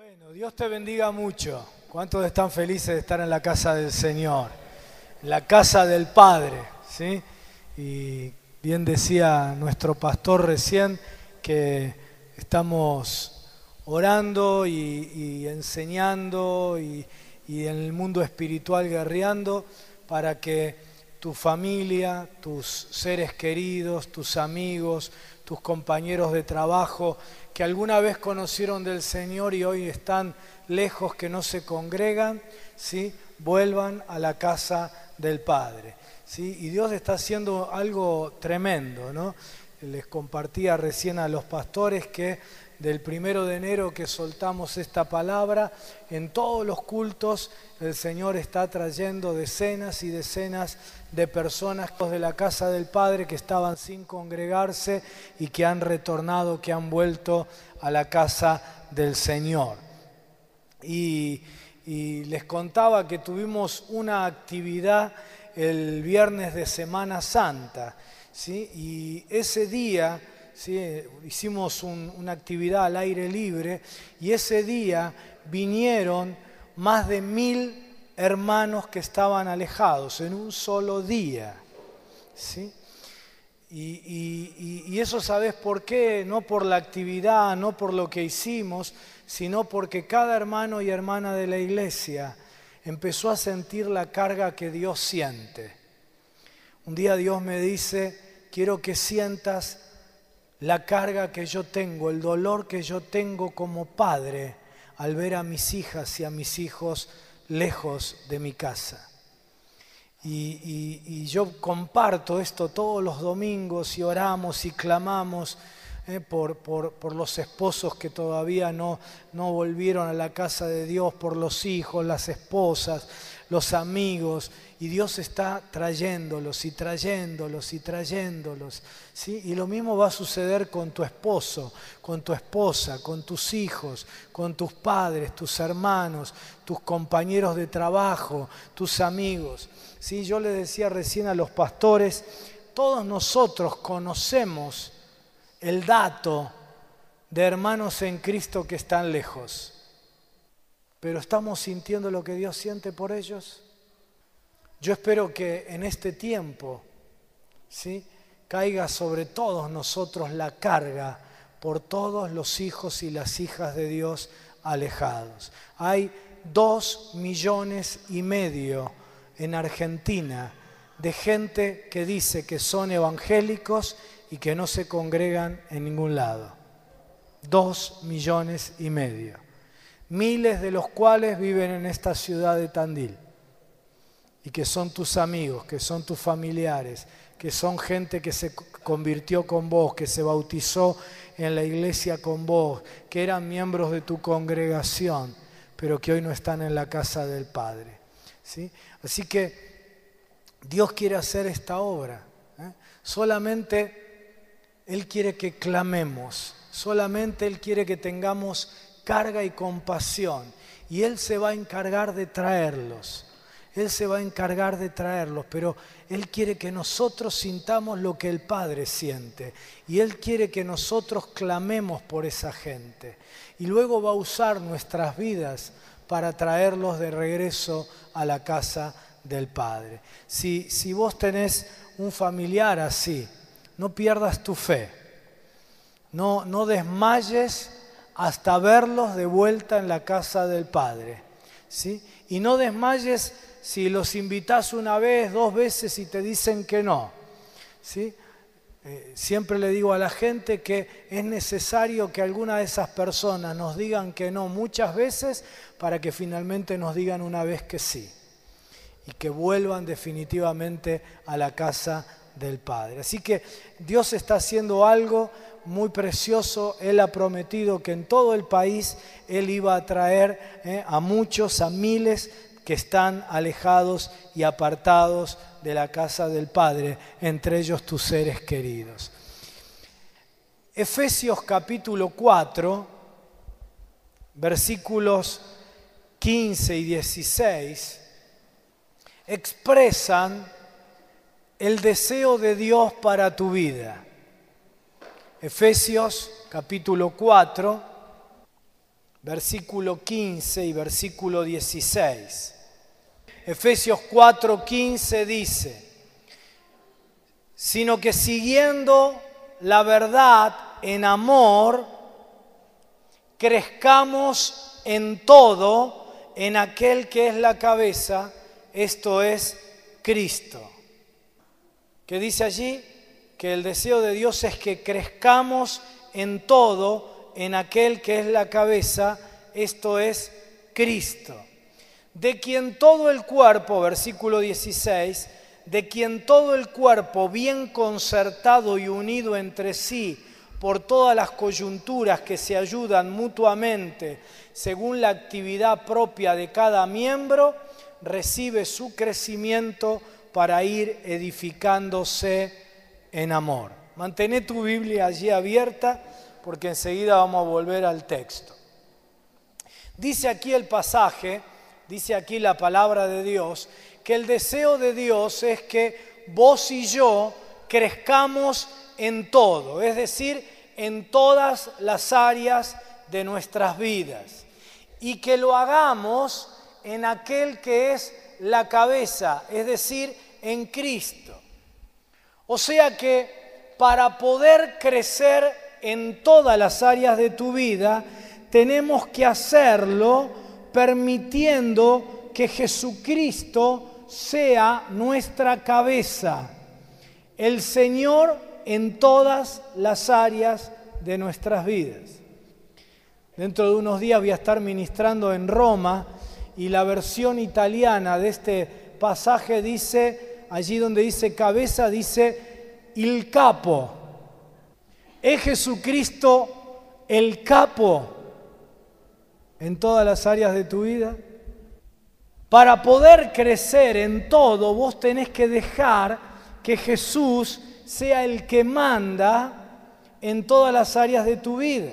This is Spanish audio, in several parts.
Bueno, Dios te bendiga mucho. ¿Cuántos están felices de estar en la casa del Señor? En la casa del Padre, ¿sí? Y bien decía nuestro pastor recién que estamos orando y enseñando y en el mundo espiritual guerreando para que tu familia, tus seres queridos, tus amigos, tus compañeros de trabajo que alguna vez conocieron del Señor y hoy están lejos, que no se congregan, ¿sí?, vuelvan a la casa del Padre, ¿sí? Y Dios está haciendo algo tremendo, ¿no? Les compartía recién a los pastores que del 1 de enero que soltamos esta palabra, en todos los cultos el Señor está trayendo decenas y decenas de personas de la casa del Padre que estaban sin congregarse y que han retornado, que han vuelto a la casa del Señor. Y les contaba que tuvimos una actividad el viernes de Semana Santa, ¿sí? Y ese día, ¿sí?, hicimos una actividad al aire libre y ese día vinieron más de 1000 hermanos que estaban alejados en un solo día, ¿sí? Y eso, ¿sabes por qué? No por la actividad, no por lo que hicimos, sino porque cada hermano y hermana de la iglesia empezó a sentir la carga que Dios siente. Un día Dios me dice: quiero que sientas la carga que yo tengo, el dolor que yo tengo como padre al ver a mis hijas y a mis hijos lejos de mi casa. Y yo comparto esto todos los domingos y oramos y clamamos por los esposos que todavía no volvieron a la casa de Dios, por los hijos, las esposas, los amigos, y Dios está trayéndolos y trayéndolos y trayéndolos, ¿sí? Y lo mismo va a suceder con tu esposo, con tu esposa, con tus hijos, con tus padres, tus hermanos, tus compañeros de trabajo, tus amigos, ¿sí? Yo les decía recién a los pastores, todos nosotros conocemos el dato de hermanos en Cristo que están lejos, pero ¿estamos sintiendo lo que Dios siente por ellos? Yo espero que en este tiempo, ¿sí?, caiga sobre todos nosotros la carga por todos los hijos y las hijas de Dios alejados. Hay 2,5 millones en Argentina de gente que dice que son evangélicos y que no se congregan en ningún lado. 2,5 millones. Miles de los cuales viven en esta ciudad de Tandil y que son tus amigos, que son tus familiares, que son gente que se convirtió con vos, que se bautizó en la iglesia con vos, que eran miembros de tu congregación, pero que hoy no están en la casa del Padre, ¿sí? Así que Dios quiere hacer esta obra, ¿eh? Solamente Él quiere que clamemos, solamente Él quiere que tengamos carga y compasión, y Él se va a encargar de traerlos. Él se va a encargar de traerlos, pero Él quiere que nosotros sintamos lo que el Padre siente. Y Él quiere que nosotros clamemos por esa gente. Y luego va a usar nuestras vidas para traerlos de regreso a la casa del Padre. Si vos tenés un familiar así, no pierdas tu fe. No desmayes hasta verlos de vuelta en la casa del Padre, ¿sí? Y no desmayes si los invitás una vez, 2 veces y te dicen que no, ¿sí? Siempre le digo a la gente que es necesario que alguna de esas personas nos digan que no muchas veces para que finalmente nos digan una vez que sí y que vuelvan definitivamente a la casa del Padre. Así que Dios está haciendo algo muy precioso. Él ha prometido que en todo el país Él iba a traer a muchos, a miles que están alejados y apartados de la casa del Padre, entre ellos tus seres queridos. Efesios capítulo 4, versículos 15 y 16, expresan el deseo de Dios para tu vida. Efesios capítulo 4, versículo 15 y versículo 16. Efesios 4:15 dice: sino que siguiendo la verdad en amor, crezcamos en todo en aquel que es la cabeza, esto es Cristo. ¿Qué dice allí? Que el deseo de Dios es que crezcamos en todo en aquel que es la cabeza, esto es Cristo. De quien todo el cuerpo, versículo 16, de quien todo el cuerpo bien concertado y unido entre sí por todas las coyunturas que se ayudan mutuamente según la actividad propia de cada miembro, recibe su crecimiento para ir edificándose en amor. Mantén tu Biblia allí abierta porque enseguida vamos a volver al texto. Dice aquí el pasaje, dice aquí la palabra de Dios, que el deseo de Dios es que vos y yo crezcamos en todo, es decir, en todas las áreas de nuestras vidas, y que lo hagamos en aquel que es la cabeza, es decir, en Cristo. O sea que para poder crecer en todas las áreas de tu vida, tenemos que hacerlo permitiendo que Jesucristo sea nuestra cabeza, el Señor en todas las áreas de nuestras vidas. Dentro de unos días voy a estar ministrando en Roma y la versión italiana de este pasaje dice, allí donde dice cabeza, dice il capo. ¿Es Jesucristo el capo en todas las áreas de tu vida? Para poder crecer en todo, vos tenés que dejar que Jesús sea el que manda en todas las áreas de tu vida.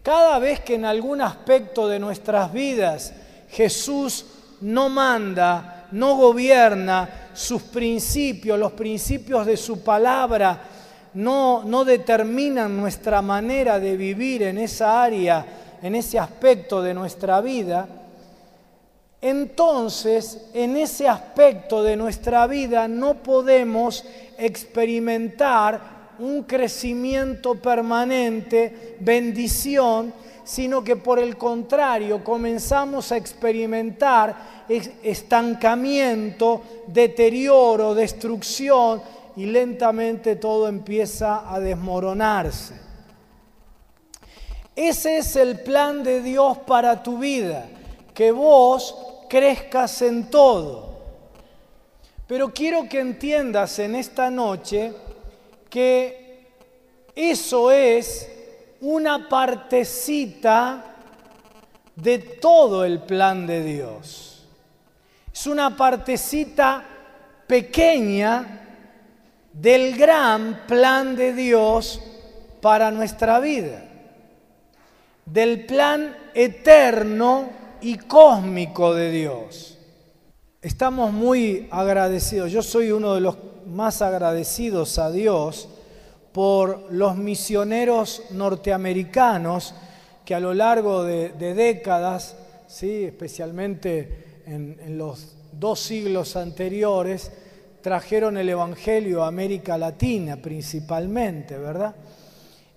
Cada vez que en algún aspecto de nuestras vidas Jesús no manda, no gobierna, sus principios, los principios de su palabra, no determinan nuestra manera de vivir en esa área, en ese aspecto de nuestra vida, entonces en ese aspecto de nuestra vida no podemos experimentar un crecimiento permanente, bendición, sino que por el contrario comenzamos a experimentar estancamiento, deterioro, destrucción, y lentamente todo empieza a desmoronarse. Ese es el plan de Dios para tu vida, que vos crezcas en todo. Pero quiero que entiendas en esta noche que eso es una partecita de todo el plan de Dios. Es una partecita pequeña del gran plan de Dios para nuestra vida, del plan eterno y cósmico de Dios. Estamos muy agradecidos, yo soy uno de los más agradecidos a Dios por los misioneros norteamericanos que a lo largo de décadas, ¿sí?, especialmente en los 2 siglos anteriores, trajeron el Evangelio a América Latina principalmente, ¿verdad?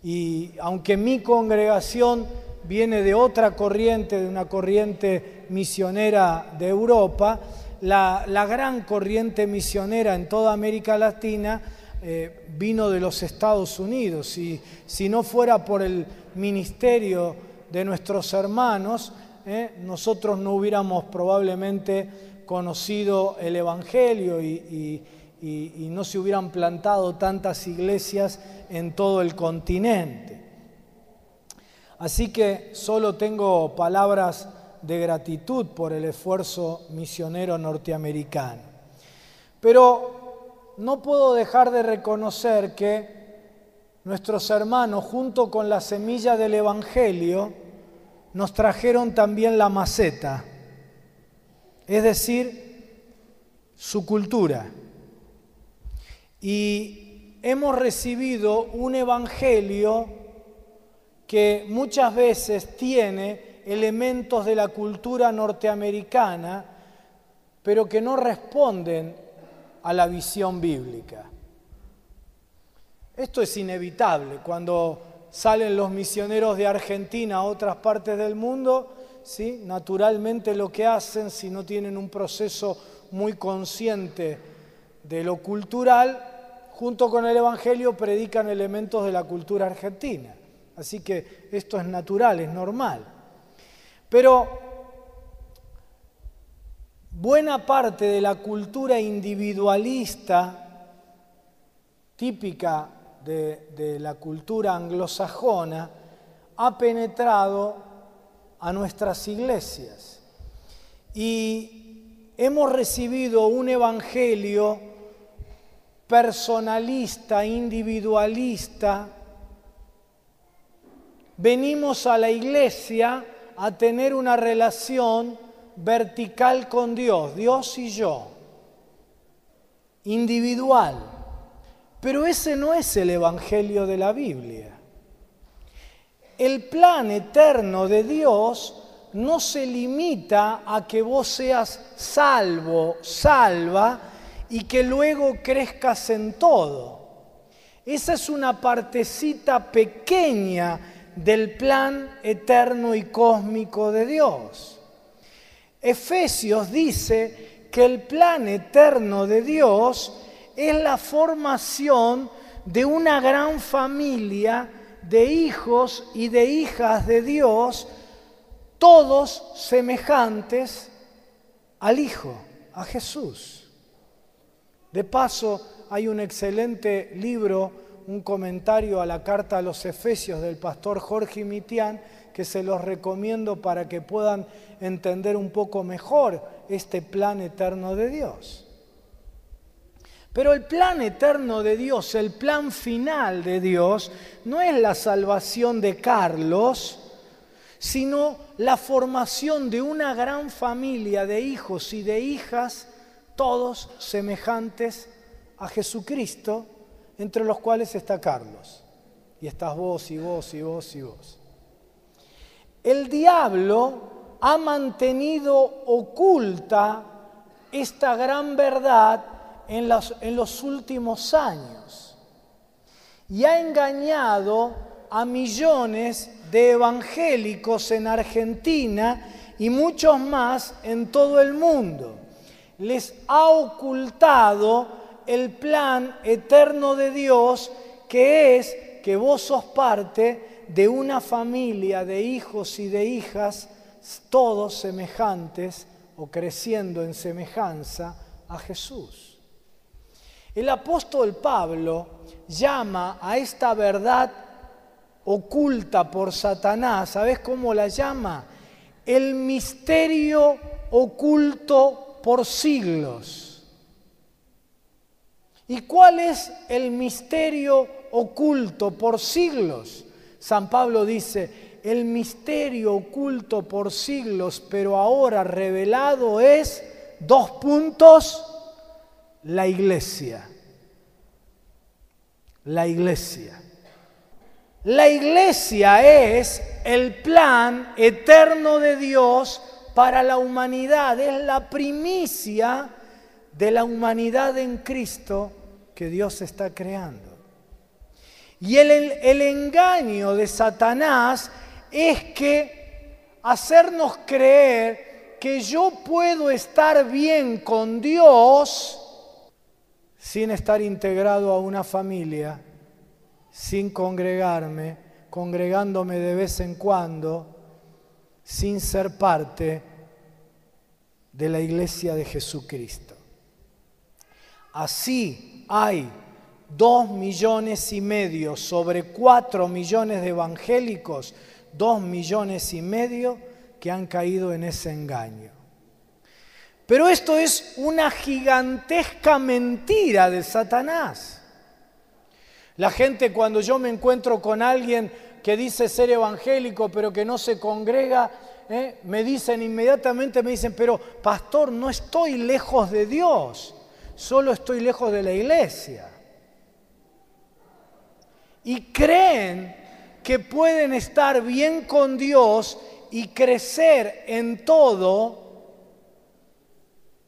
Y aunque mi congregación viene de otra corriente, de una corriente misionera de Europa, la gran corriente misionera en toda América Latina vino de los Estados Unidos. Y si no fuera por el ministerio de nuestros hermanos, nosotros no hubiéramos probablemente conocido el Evangelio y no se hubieran plantado tantas iglesias en todo el continente. Así que solo tengo palabras de gratitud por el esfuerzo misionero norteamericano. Pero no puedo dejar de reconocer que nuestros hermanos, junto con la semilla del Evangelio, nos trajeron también la maceta, es decir, su cultura. Y hemos recibido un evangelio que muchas veces tiene elementos de la cultura norteamericana, pero que no responden a la visión bíblica. Esto es inevitable. Cuando salen los misioneros de Argentina a otras partes del mundo, ¿sí?, naturalmente lo que hacen, si no tienen un proceso muy consciente de lo cultural, junto con el Evangelio predican elementos de la cultura argentina. Así que esto es natural, es normal. Pero buena parte de la cultura individualista, típica de la cultura anglosajona, ha penetrado a nuestras iglesias. Y hemos recibido un evangelio personalista, individualista. Venimos a la iglesia a tener una relación vertical con Dios, Dios y yo, individual. Pero ese no es el evangelio de la Biblia. El plan eterno de Dios no se limita a que vos seas salvo, salva, y que luego crezcas en todo. Esa es una partecita pequeña del plan eterno y cósmico de Dios. Efesios dice que el plan eterno de Dios es la formación de una gran familia de hijos y de hijas de Dios, todos semejantes al Hijo, a Jesús. De paso, hay un excelente libro, un comentario a la carta a los Efesios del pastor Jorge Mitián, que se los recomiendo para que puedan entender un poco mejor este plan eterno de Dios. Pero el plan eterno de Dios, el plan final de Dios, no es la salvación de Carlos, sino la formación de una gran familia de hijos y de hijas, todos semejantes a Jesucristo, entre los cuales está Carlos. Y estás vos, y vos, y vos, y vos. El diablo ha mantenido oculta esta gran verdad en los últimos años y ha engañado a millones de evangélicos en Argentina y muchos más en todo el mundo. Les ha ocultado el plan eterno de Dios, que es que vos sos parte de una familia de hijos y de hijas, todos semejantes o creciendo en semejanza a Jesús. El apóstol Pablo llama a esta verdad oculta por Satanás, ¿sabes cómo la llama? El misterio oculto por siglos. ¿Y cuál es el misterio oculto por siglos? San Pablo dice, el misterio oculto por siglos, pero ahora revelado es, la iglesia. La iglesia. La iglesia es el plan eterno de Dios para la humanidad. Es la primicia de la humanidad en Cristo que Dios está creando. Y el engaño de Satanás es que hacernos creer que yo puedo estar bien con Dios sin estar integrado a una familia, sin congregarme, congregándome de vez en cuando, sin ser parte de la iglesia de Jesucristo. Así hay 2,5 millones sobre 4 millones de evangélicos, 2,5 millones que han caído en ese engaño. Pero esto es una gigantesca mentira de Satanás. La gente, cuando yo me encuentro con alguien que dice ser evangélico pero que no se congrega, me dicen inmediatamente, pero pastor, no estoy lejos de Dios, solo estoy lejos de la iglesia. Y creen que pueden estar bien con Dios y crecer en todo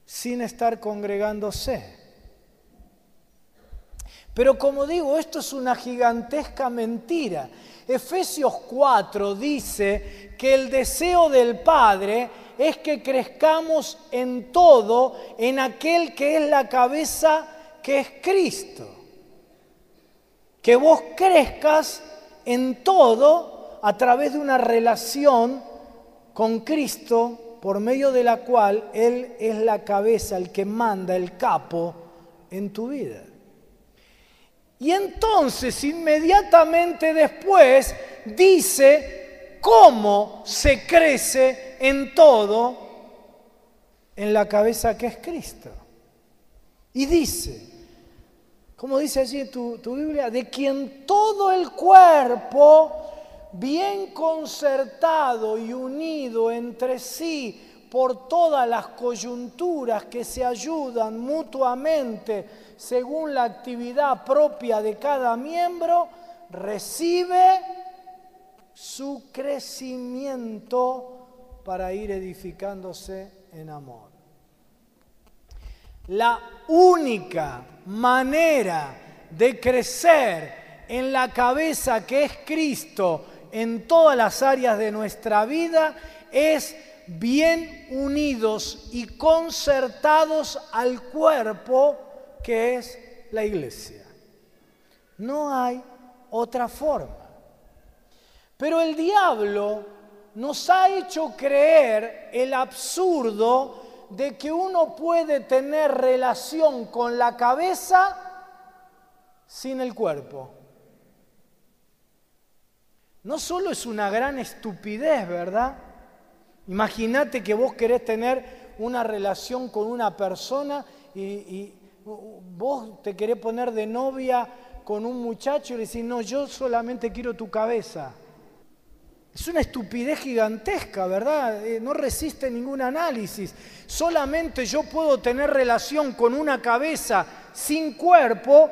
sin estar congregándose. Pero como digo, esto es una gigantesca mentira. Efesios 4 dice que el deseo del Padre es que crezcamos en todo en aquel que es la cabeza, que es Cristo. Que vos crezcas en todo a través de una relación con Cristo, por medio de la cual Él es la cabeza, el que manda, el capo en tu vida. Y entonces, inmediatamente después, dice cómo se crece en todo en la cabeza que es Cristo. Y dice, como dice allí en tu Biblia, de quien todo el cuerpo, bien concertado y unido entre sí por todas las coyunturas que se ayudan mutuamente según la actividad propia de cada miembro, recibe su crecimiento para ir edificándose en amor. La única manera de crecer en la cabeza que es Cristo en todas las áreas de nuestra vida es bien unidos y concertados al cuerpo que es la iglesia. No hay otra forma. Pero el diablo nos ha hecho creer el absurdo de que uno puede tener relación con la cabeza sin el cuerpo. No solo es una gran estupidez, ¿verdad? Imagínate que vos querés tener una relación con una persona y vos te querés poner de novia con un muchacho y le decís, no, yo solamente quiero tu cabeza. Es una estupidez gigantesca, ¿verdad? No resiste ningún análisis. Solamente yo puedo tener relación con una cabeza sin cuerpo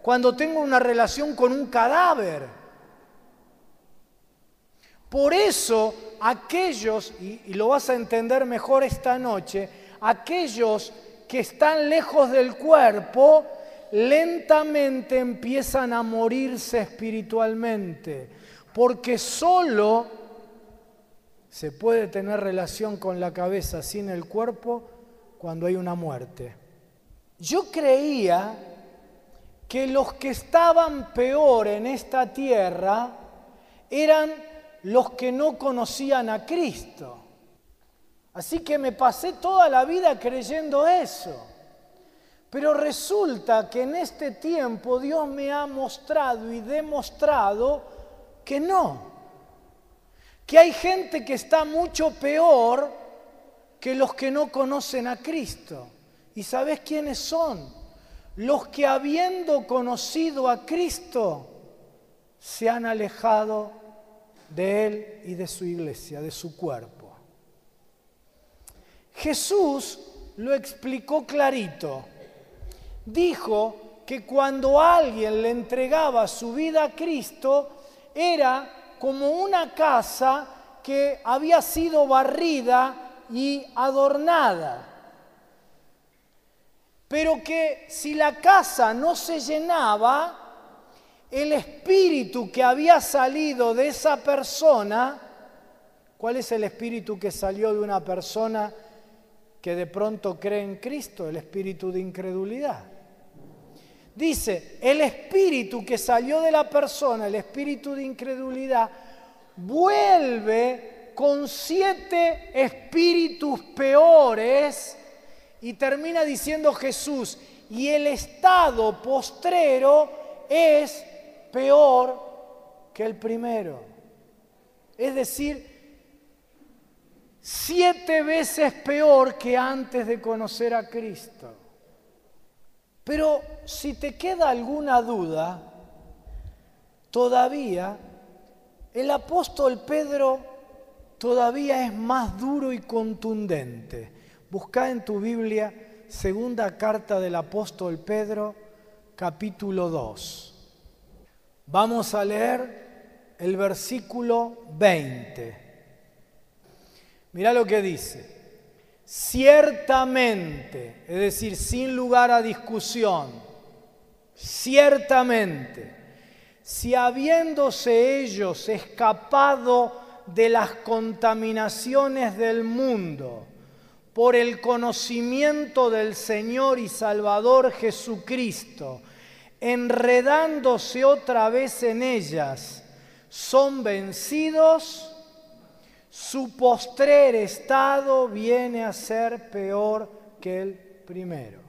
cuando tengo una relación con un cadáver. Por eso, aquellos, y lo vas a entender mejor esta noche, aquellos que están lejos del cuerpo, lentamente empiezan a morirse espiritualmente, porque solo se puede tener relación con la cabeza sin el cuerpo cuando hay una muerte. Yo creía que los que estaban peor en esta tierra eran los que no conocían a Cristo. Así que me pasé toda la vida creyendo eso. Pero resulta que en este tiempo Dios me ha mostrado y demostrado que no. Que hay gente que está mucho peor que los que no conocen a Cristo. ¿Y sabés quiénes son? Los que habiendo conocido a Cristo se han alejado de Él y de su iglesia, de su cuerpo. Jesús lo explicó clarito. Dijo que cuando alguien le entregaba su vida a Cristo, era como una casa que había sido barrida y adornada. Pero que si la casa no se llenaba, el espíritu que había salido de esa persona, ¿cuál es el espíritu que salió de una persona que de pronto cree en Cristo? El espíritu de incredulidad. Dice, el espíritu que salió de la persona, el espíritu de incredulidad, vuelve con 7 espíritus peores y termina diciendo Jesús, y el estado postrero es peor que el primero. Es decir, 7 veces peor que antes de conocer a Cristo. Pero si te queda alguna duda, todavía el apóstol Pedro todavía es más duro y contundente. Buscá en tu Biblia, segunda carta del apóstol Pedro, capítulo 2. Vamos a leer el versículo 20. Mirá lo que dice. Ciertamente, es decir, sin lugar a discusión, ciertamente, si habiéndose ellos escapado de las contaminaciones del mundo por el conocimiento del Señor y Salvador Jesucristo, enredándose otra vez en ellas, son vencidos, su postrer estado viene a ser peor que el primero.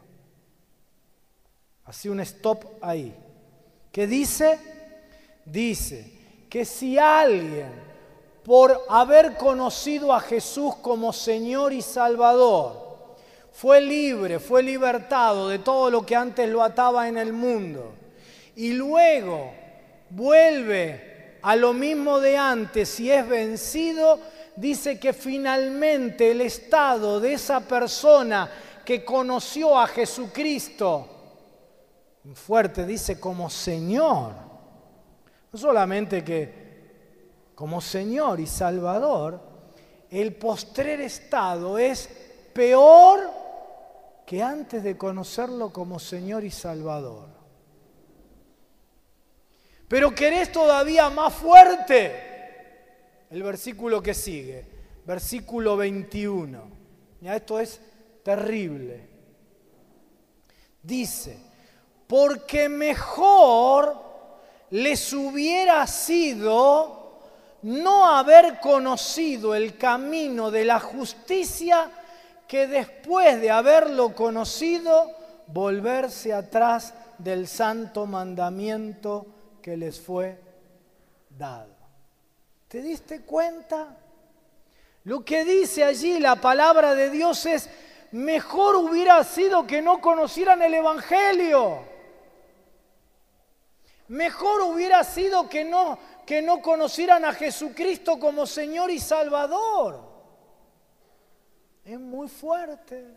Así un stop ahí. ¿Qué dice? Dice que si alguien, por haber conocido a Jesús como Señor y Salvador, fue libre, fue libertado de todo lo que antes lo ataba en el mundo, y luego vuelve a lo mismo de antes y es vencido, dice que finalmente el estado de esa persona que conoció a Jesucristo, fuerte, dice como Señor, no solamente que como Señor y Salvador, el postrer estado es peor que antes de conocerlo como Señor y Salvador. Pero querés todavía más fuerte. El versículo que sigue, versículo 21. Ya, esto es terrible. Dice, porque mejor les hubiera sido no haber conocido el camino de la justicia que después de haberlo conocido, volverse atrás del santo mandamiento que les fue dado. ¿Te diste cuenta? Lo que dice allí la palabra de Dios es, mejor hubiera sido que no conocieran el Evangelio. Mejor hubiera sido que no conocieran a Jesucristo como Señor y Salvador. Es muy fuerte.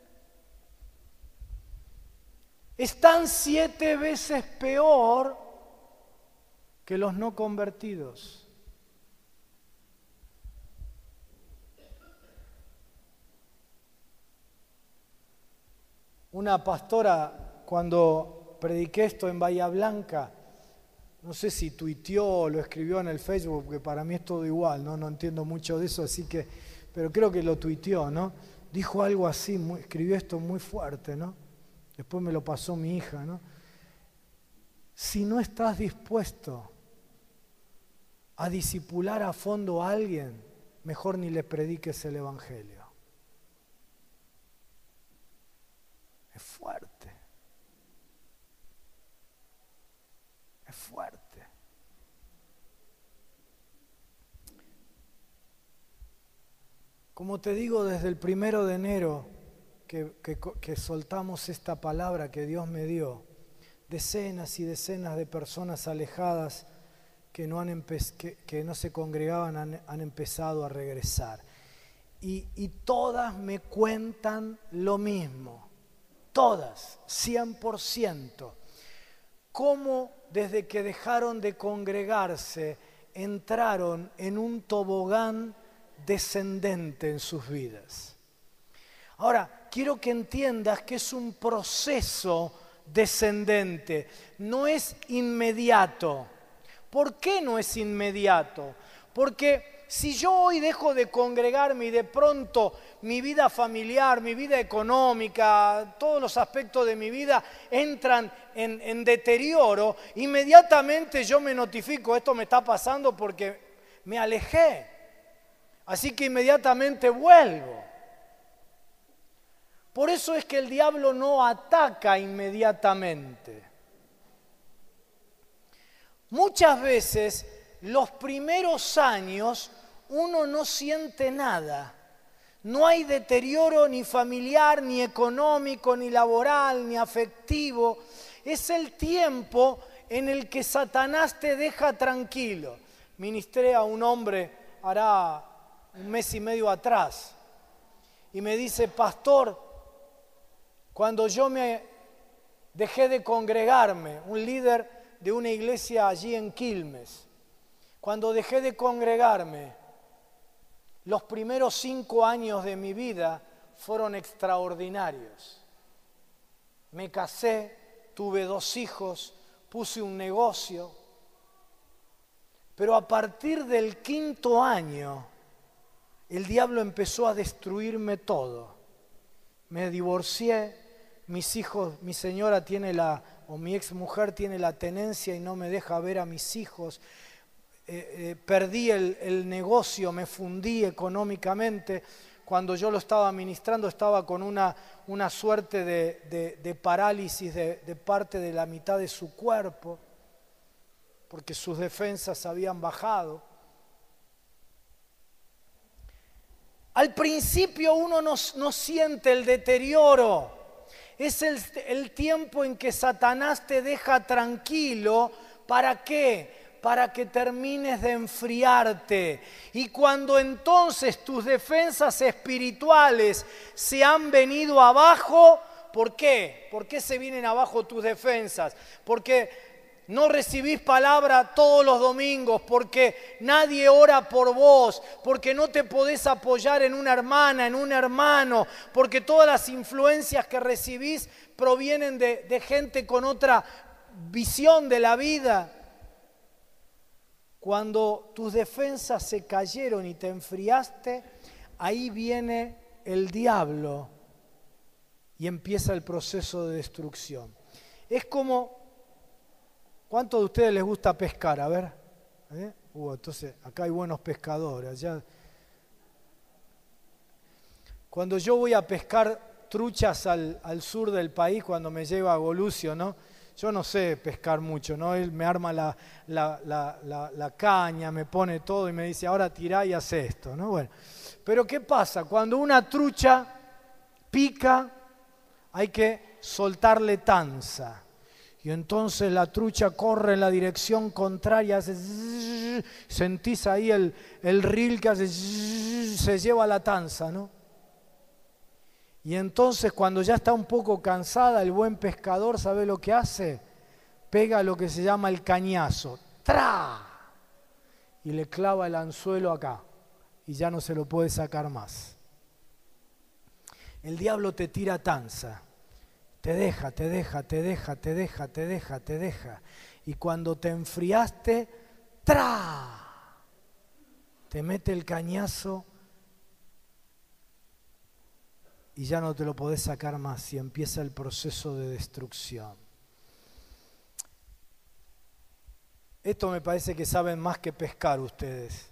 Están 7 veces peor que los no convertidos. Una pastora, cuando prediqué esto en Bahía Blanca, no sé si tuiteó o lo escribió en el Facebook, porque para mí es todo igual, no entiendo mucho de eso, así que, pero creo que lo tuiteó, ¿no? Dijo algo así, escribió esto muy fuerte, ¿no? Después me lo pasó mi hija, ¿no? Si no estás dispuesto a discipular a fondo a alguien, mejor ni le prediques el Evangelio. Es fuerte. Es fuerte. Como te digo, desde el 1 de enero que soltamos esta palabra que Dios me dio, decenas y decenas de personas alejadas que no se congregaban han empezado a regresar. Y todas me cuentan lo mismo, todas, 100%. Cómo desde que dejaron de congregarse entraron en un tobogán descendente en sus vidas. Ahora, quiero que entiendas que es un proceso descendente, no es inmediato. ¿Por qué no es inmediato? Porque si yo hoy dejo de congregarme y de pronto mi vida familiar, mi vida económica, todos los aspectos de mi vida entran en deterioro, inmediatamente yo me notifico, esto me está pasando porque me alejé. Así que inmediatamente vuelvo. Por eso es que el diablo no ataca inmediatamente. Muchas veces, los primeros años, uno no siente nada. No hay deterioro ni familiar, ni económico, ni laboral, ni afectivo. Es el tiempo en el que Satanás te deja tranquilo. Ministré a un hombre hará 1 mes y medio atrás y me dice, pastor, cuando yo me dejé de congregarme, un líder de una iglesia allí en Quilmes, cuando dejé de congregarme, Los primeros 5 años de mi vida fueron extraordinarios. Me casé, tuve 2 hijos, puse un negocio, pero a partir del 5.º año, el diablo empezó a destruirme todo. Me divorcié, mis hijos, mi señora tiene mi exmujer tiene la tenencia y no me deja ver a mis hijos. Perdí el negocio, me fundí económicamente. Cuando yo lo estaba administrando estaba con una suerte de parálisis de parte de la mitad de su cuerpo, porque sus defensas habían bajado. Al principio uno no siente el deterioro. Es el tiempo en que Satanás te deja tranquilo. ¿Para qué? Para que termines de enfriarte. Y cuando entonces tus defensas espirituales se han venido abajo, ¿por qué? ¿Por qué se vienen abajo tus defensas? Porque no recibís palabra todos los domingos, porque nadie ora por vos, porque no te podés apoyar en una hermana, en un hermano, porque todas las influencias que recibís provienen de gente con otra visión de la vida. Cuando tus defensas se cayeron y te enfriaste, ahí viene el diablo y empieza el proceso de destrucción. Es como... ¿Cuántos de ustedes les gusta pescar? A ver. Entonces, acá hay buenos pescadores. Ya. Cuando yo voy a pescar truchas al sur del país, cuando me lleva a Golucio, ¿no? Yo no sé pescar mucho, ¿no? Él me arma la caña, me pone todo y me dice, ahora tirá y haz esto, ¿no? Bueno, pero ¿qué pasa? Cuando una trucha pica, hay que soltarle tanza. Y entonces la trucha corre en la dirección contraria, hace zzz, sentís ahí el reel que hace zzz, se lleva la tanza, ¿no? Y entonces cuando ya está un poco cansada, el buen pescador, ¿sabe lo que hace? Pega lo que se llama el cañazo, ¡tra! Y le clava el anzuelo acá, y ya no se lo puede sacar más. El diablo te tira tanza. Te deja. Y cuando te enfriaste, ¡tra! Te mete el cañazo y ya no te lo podés sacar más y empieza el proceso de destrucción. Esto me parece que saben más que pescar ustedes.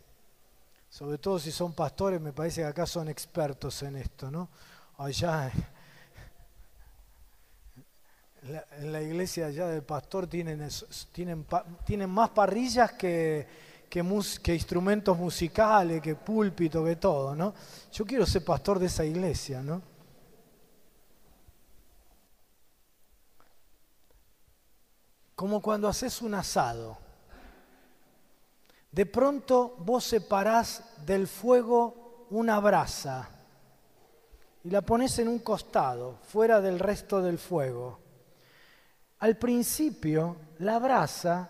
Sobre todo si son pastores, me parece que acá son expertos en esto, ¿no? Allá... En la iglesia allá del pastor tienen más parrillas que instrumentos musicales, que púlpito, que todo, ¿no? Yo quiero ser pastor de esa iglesia, ¿no? Como cuando haces un asado. De pronto vos separás del fuego una brasa y la pones en un costado, fuera del resto del fuego. Al principio, la brasa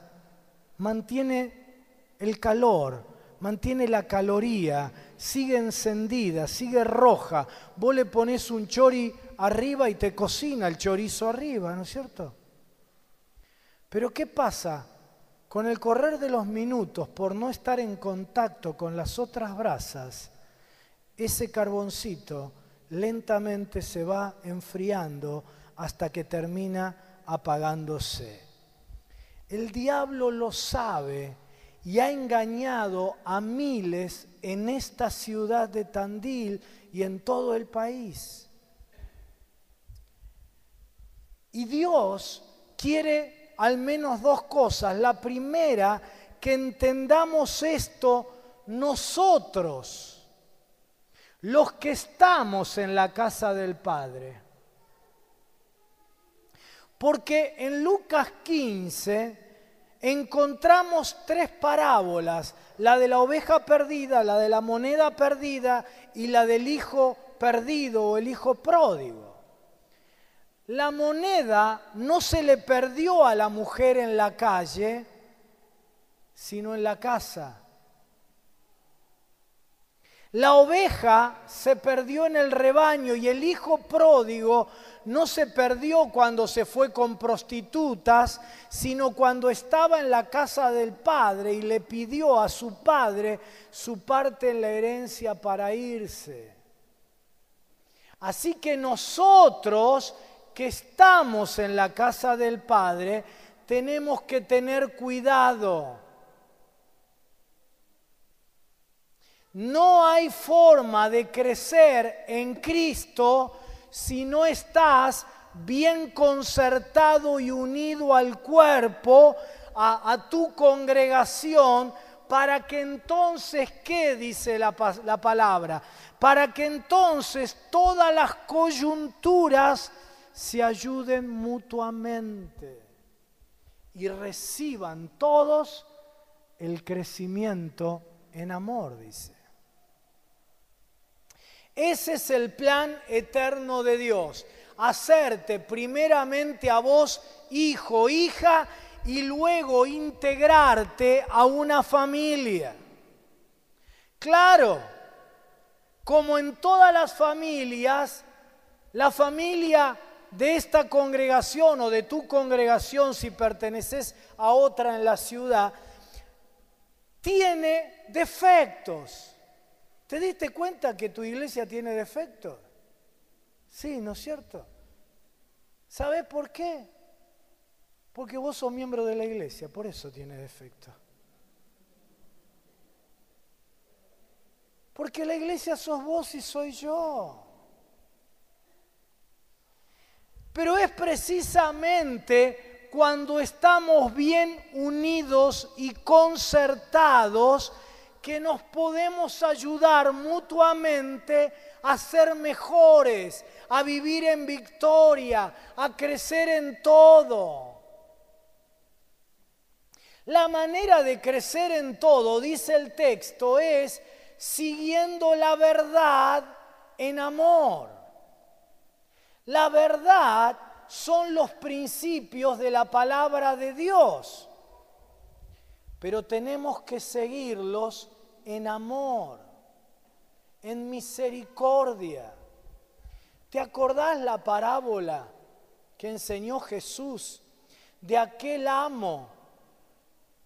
mantiene el calor, mantiene la caloría, sigue encendida, sigue roja. Vos le ponés un chori arriba y te cocina el chorizo arriba, ¿no es cierto? Pero ¿qué pasa? Con el correr de los minutos, por no estar en contacto con las otras brasas, ese carboncito lentamente se va enfriando hasta que termina apagándose. El diablo lo sabe y ha engañado a miles en esta ciudad de Tandil y en todo el país. Y Dios quiere al menos 2 cosas. La primera, que entendamos esto nosotros, los que estamos en la casa del Padre. Porque en Lucas 15 encontramos 3 parábolas, la de la oveja perdida, la de la moneda perdida y la del hijo perdido o el hijo pródigo. La moneda no se le perdió a la mujer en la calle, sino en la casa. La oveja se perdió en el rebaño y el hijo pródigo no se perdió cuando se fue con prostitutas, sino cuando estaba en la casa del padre y le pidió a su padre su parte en la herencia para irse. Así que nosotros que estamos en la casa del Padre tenemos que tener cuidado. No hay forma de crecer en Cristo si no estás bien concertado y unido al cuerpo, a tu congregación, para que entonces, ¿qué dice la palabra? Para que entonces todas las coyunturas se ayuden mutuamente y reciban todos el crecimiento en amor, dice. Ese es el plan eterno de Dios, hacerte primeramente a vos hijo, hija, y luego integrarte a una familia. Claro, como en todas las familias, la familia de esta congregación o de tu congregación, si perteneces a otra en la ciudad, tiene defectos. ¿Te diste cuenta que tu iglesia tiene defectos? Sí, ¿no es cierto? ¿Sabes por qué? Porque vos sos miembro de la iglesia, por eso tiene defectos. Porque la iglesia sos vos y soy yo. Pero es precisamente cuando estamos bien unidos y concertados que nos podemos ayudar mutuamente a ser mejores, a vivir en victoria, a crecer en todo. La manera de crecer en todo, dice el texto, es siguiendo la verdad en amor. La verdad son los principios de la palabra de Dios, pero tenemos que seguirlos en amor, en misericordia. ¿Te acordás la parábola que enseñó Jesús de aquel amo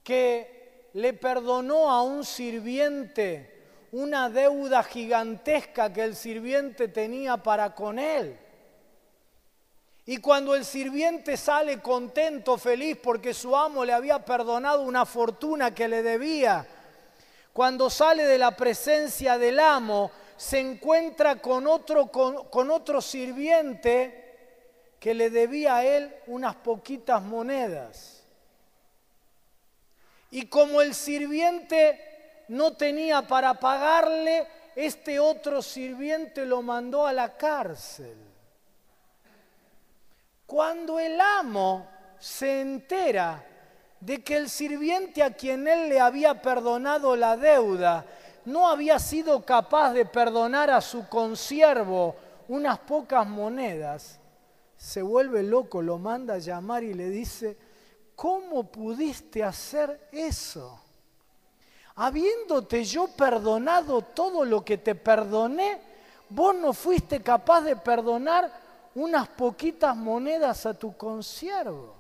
que le perdonó a un sirviente una deuda gigantesca que el sirviente tenía para con él? Y cuando el sirviente sale contento, feliz, porque su amo le había perdonado una fortuna que le debía, cuando sale de la presencia del amo, se encuentra con otro sirviente que le debía a él unas poquitas monedas. Y como el sirviente no tenía para pagarle, este otro sirviente lo mandó a la cárcel. Cuando el amo se entera de que el sirviente a quien él le había perdonado la deuda no había sido capaz de perdonar a su consiervo unas pocas monedas, se vuelve loco, lo manda a llamar y le dice: ¿cómo pudiste hacer eso? Habiéndote yo perdonado todo lo que te perdoné, vos no fuiste capaz de perdonar unas poquitas monedas a tu consiervo.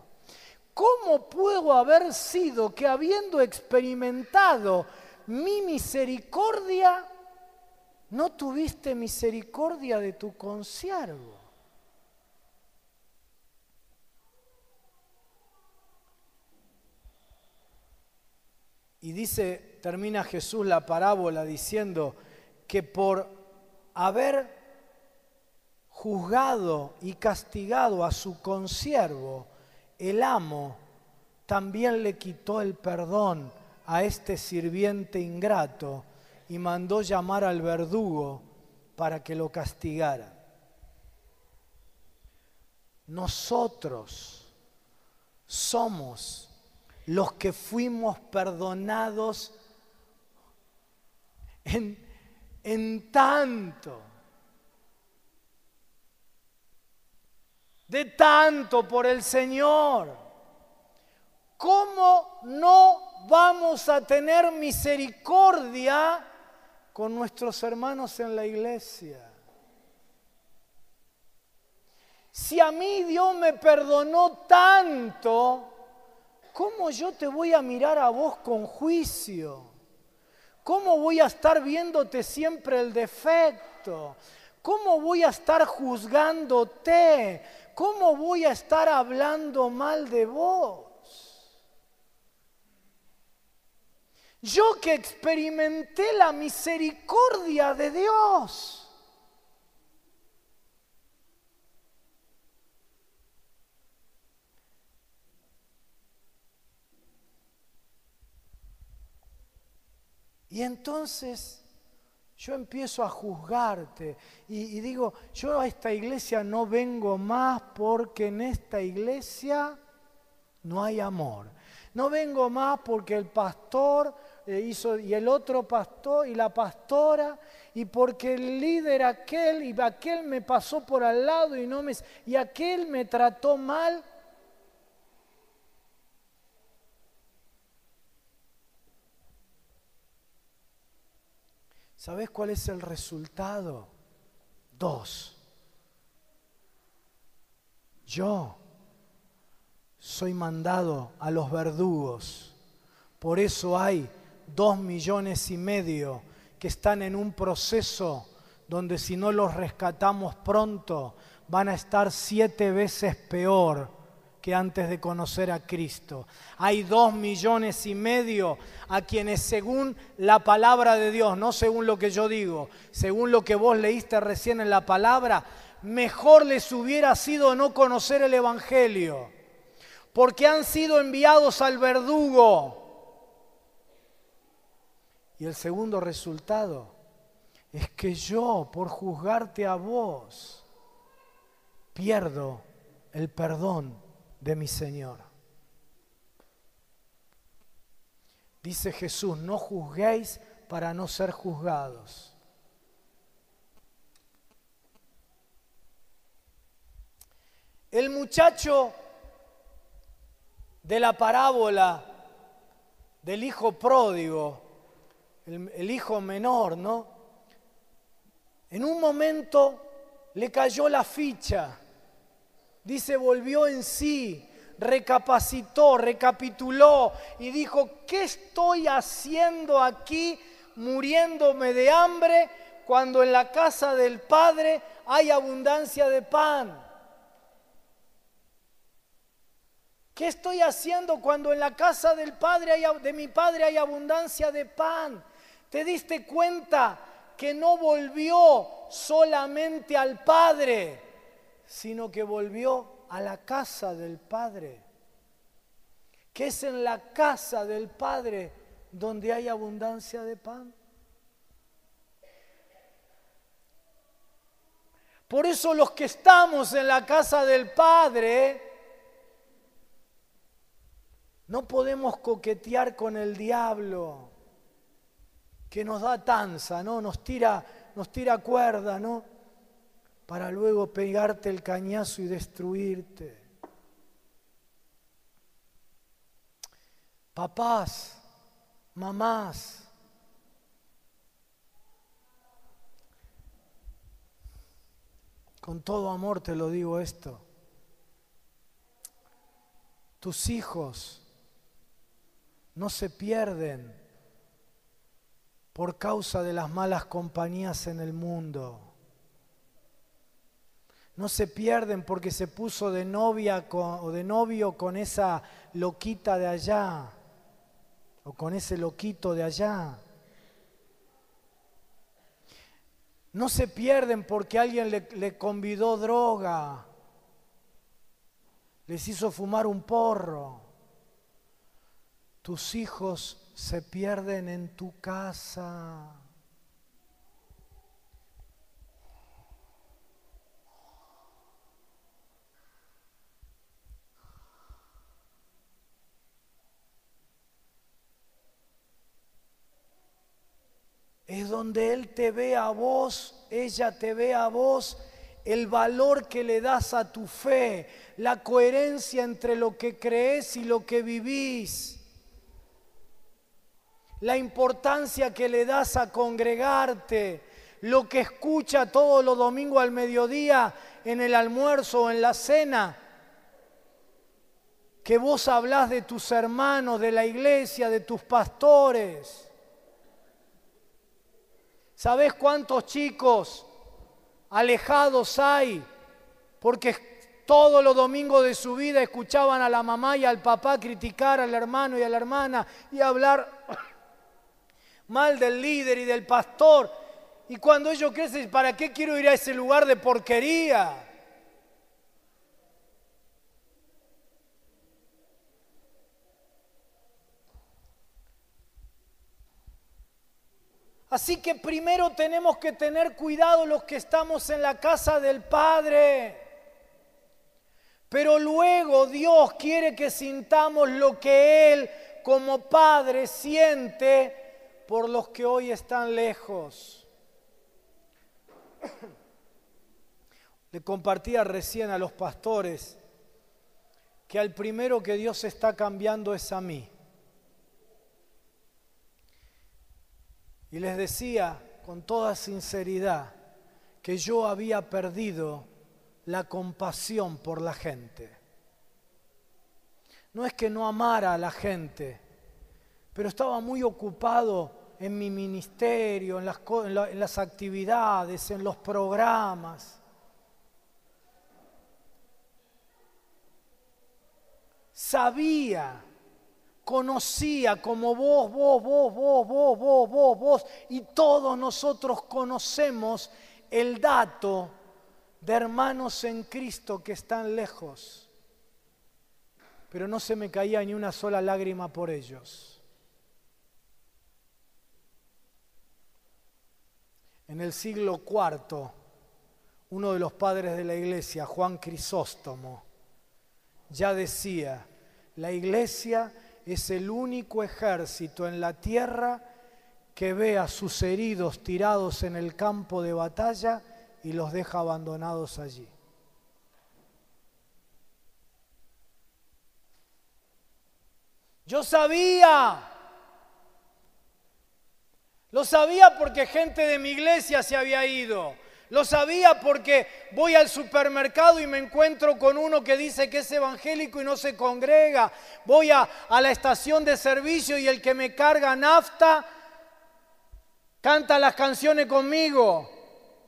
¿Cómo puedo haber sido que habiendo experimentado mi misericordia, no tuviste misericordia de tu consiervo? Y dice, termina Jesús la parábola diciendo que por haber juzgado y castigado a su consiervo, el amo también le quitó el perdón a este sirviente ingrato y mandó llamar al verdugo para que lo castigara. Nosotros somos los que fuimos perdonados en tanto. De tanto por el Señor. ¿Cómo no vamos a tener misericordia con nuestros hermanos en la iglesia. Si a mí Dios me perdonó tanto, ¿cómo yo te voy a mirar a vos con juicio? ¿Cómo voy a estar viéndote siempre el defecto? ¿Cómo voy a estar juzgándote? ¿Cómo voy a estar hablando mal de vos? Yo que experimenté la misericordia de Dios. Y entonces yo empiezo a juzgarte y digo, yo a esta iglesia no vengo más porque en esta iglesia no hay amor. No vengo más porque el pastor hizo, y el otro pastor y la pastora, y porque el líder aquel y aquel me pasó por al lado y aquel me trató mal. ¿Sabes cuál es el resultado? 2. Yo soy mandado a los verdugos. Por eso hay 2,5 millones que están en un proceso donde si no los rescatamos pronto van a estar 7 veces peor que antes de conocer a Cristo. Hay 2,5 millones a quienes según la palabra de Dios, no según lo que yo digo, según lo que vos leíste recién en la palabra, mejor les hubiera sido no conocer el Evangelio, porque han sido enviados al verdugo. Y el segundo resultado es que yo, por juzgarte a vos, pierdo el perdón de mi Señor. Dice Jesús, no juzguéis para no ser juzgados. El muchacho de la parábola del hijo pródigo, el hijo menor, ¿no? En un momento le cayó la ficha. Dice, volvió en sí, recapacitó, recapituló y dijo, ¿qué estoy haciendo aquí muriéndome de hambre cuando en la casa del Padre hay abundancia de pan? ¿Qué estoy haciendo cuando en la casa del Padre de mi Padre hay abundancia de pan? ¿Te diste cuenta que no volvió solamente al Padre, sino que volvió a la casa del Padre? Que es en la casa del Padre donde hay abundancia de pan. Por eso los que estamos en la casa del Padre no podemos coquetear con el diablo, que nos da tanza, ¿no? Nos tira cuerda, ¿no? Para luego pegarte el cañazo y destruirte. Papás, mamás, con todo amor te lo digo esto. Tus hijos no se pierden por causa de las malas compañías en el mundo. No se pierden porque se puso de novia o de novio con esa loquita de allá o con ese loquito de allá. No se pierden porque alguien le convidó droga, les hizo fumar un porro. Tus hijos se pierden en tu casa. Es donde Él te ve a vos, ella te ve a vos, el valor que le das a tu fe, la coherencia entre lo que crees y lo que vivís. la importancia que le das a congregarte, lo que escucha todos los domingos al mediodía en el almuerzo o en la cena, que vos hablás de tus hermanos, de la iglesia, de tus pastores. ¿Sabés cuántos chicos alejados hay? Porque todos los domingos de su vida escuchaban a la mamá y al papá criticar al hermano y a la hermana y hablar mal del líder y del pastor. Y cuando ellos crecen, ¿para qué quiero ir a ese lugar de porquería? Así que primero tenemos que tener cuidado los que estamos en la casa del Padre. Pero luego Dios quiere que sintamos lo que Él como Padre siente por los que hoy están lejos. Le compartía recién a los pastores que al primero que Dios está cambiando es a mí. Y les decía con toda sinceridad que yo había perdido la compasión por la gente. No es que no amara a la gente, pero estaba muy ocupado en mi ministerio, en las actividades, en los programas. Sabía, conocía como vos, y todos nosotros conocemos el dato de hermanos en Cristo que están lejos, pero no se me caía ni una sola lágrima por ellos. En el siglo IV, uno de los padres de la iglesia, Juan Crisóstomo, ya decía: la iglesia es el único ejército en la tierra que ve a sus heridos tirados en el campo de batalla y los deja abandonados allí. Yo sabía, lo sabía porque gente de mi iglesia se había ido. Lo sabía porque voy al supermercado y me encuentro con uno que dice que es evangélico y no se congrega. Voy a la estación de servicio y el que me carga nafta canta las canciones conmigo,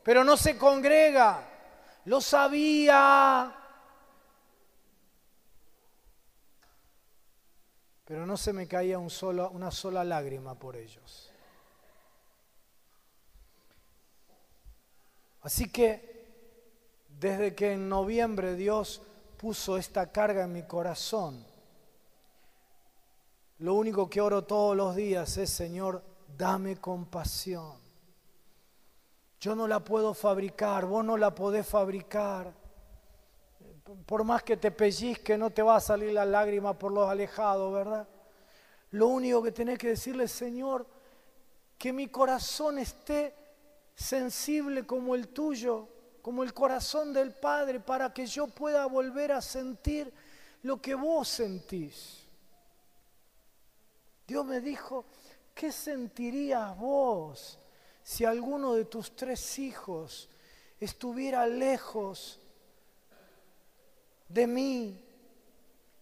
pero no se congrega. Lo sabía, pero no se me caía una sola lágrima por ellos. Así que desde que en noviembre Dios puso esta carga en mi corazón, lo único que oro todos los días es: Señor, dame compasión. Yo no la puedo fabricar, vos no la podés fabricar. Por más que te pellizque, no te va a salir la lágrima por los alejados, ¿verdad? Lo único que tenés que decirle es: Señor, que mi corazón esté sensible como el tuyo, como el corazón del Padre, para que yo pueda volver a sentir lo que vos sentís. Dios me dijo: ¿qué sentirías vos si alguno de tus 3 hijos estuviera lejos de mí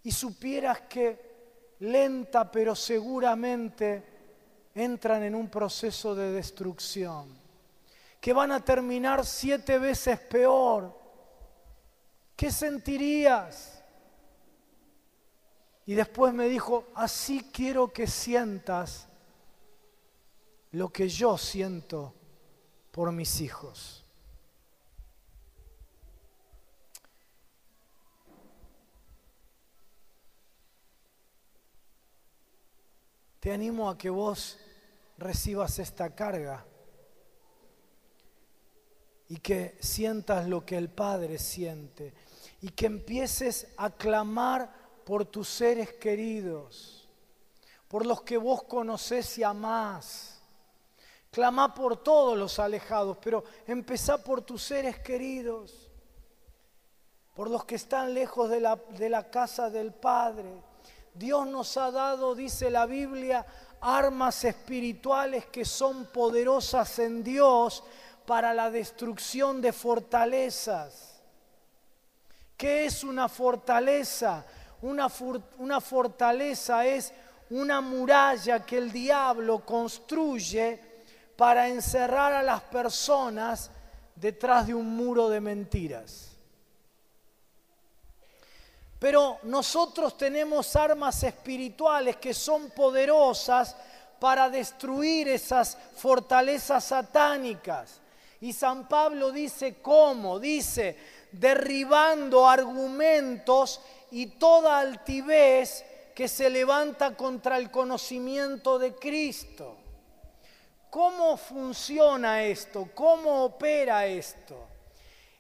y supieras que lenta pero seguramente entran en un proceso de destrucción, que van a terminar 7 veces peor? ¿Qué sentirías? Y después me dijo: así quiero que sientas lo que yo siento por mis hijos. Te animo a que vos recibas esta carga y que sientas lo que el Padre siente y que empieces a clamar por tus seres queridos, por los que vos conocés y amás. Clamá por todos los alejados, pero empezá por tus seres queridos, por los que están lejos de la casa del Padre. Dios nos ha dado, dice la Biblia, armas espirituales que son poderosas en Dios para la destrucción de fortalezas. ¿Qué es una fortaleza? Una fortaleza es una muralla que el diablo construye para encerrar a las personas detrás de un muro de mentiras. Pero nosotros tenemos armas espirituales que son poderosas para destruir esas fortalezas satánicas. Y San Pablo dice cómo, dice, derribando argumentos y toda altivez que se levanta contra el conocimiento de Cristo. ¿Cómo funciona esto? ¿Cómo opera esto?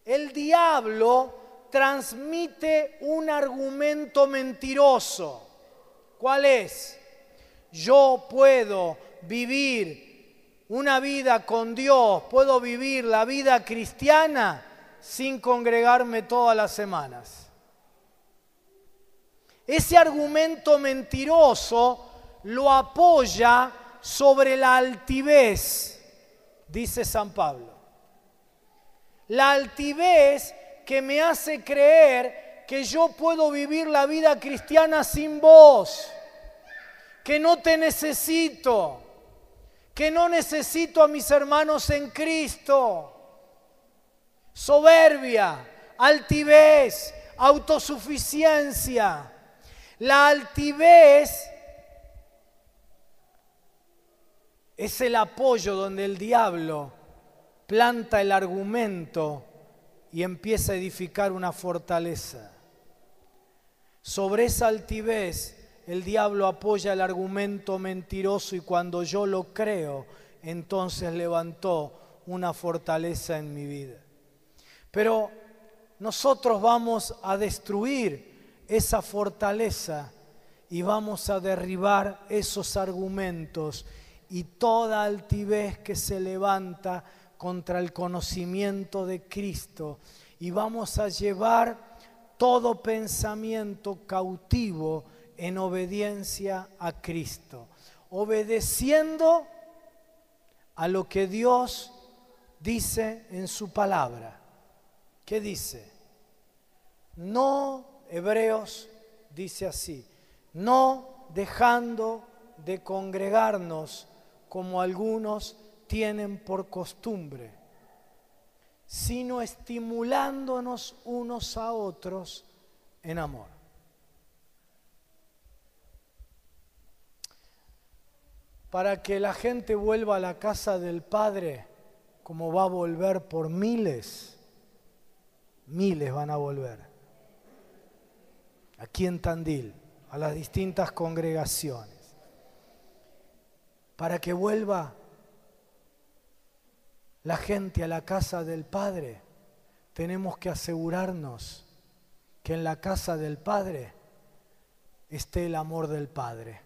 El diablo transmite un argumento mentiroso. ¿Cuál es? Yo puedo vivir una vida con Dios, puedo vivir la vida cristiana sin congregarme todas las semanas. Ese argumento mentiroso lo apoya sobre la altivez, dice San Pablo. La altivez que me hace creer que yo puedo vivir la vida cristiana sin vos, que no te necesito, que no necesito a mis hermanos en Cristo. Soberbia, altivez, autosuficiencia. La altivez es el apoyo donde el diablo planta el argumento y empieza a edificar una fortaleza. Sobre esa altivez el diablo apoya el argumento mentiroso y cuando yo lo creo, entonces levantó una fortaleza en mi vida. Pero nosotros vamos a destruir esa fortaleza y vamos a derribar esos argumentos y toda altivez que se levanta contra el conocimiento de Cristo y vamos a llevar todo pensamiento cautivo en obediencia a Cristo, obedeciendo a lo que Dios dice en su palabra. ¿Qué dice? No, Hebreos dice así, no dejando de congregarnos como algunos tienen por costumbre, sino estimulándonos unos a otros en amor. Para que la gente vuelva a la casa del Padre, como va a volver por miles van a volver. Aquí en Tandil, a las distintas congregaciones. Para que vuelva la gente a la casa del Padre, tenemos que asegurarnos que en la casa del Padre esté el amor del Padre.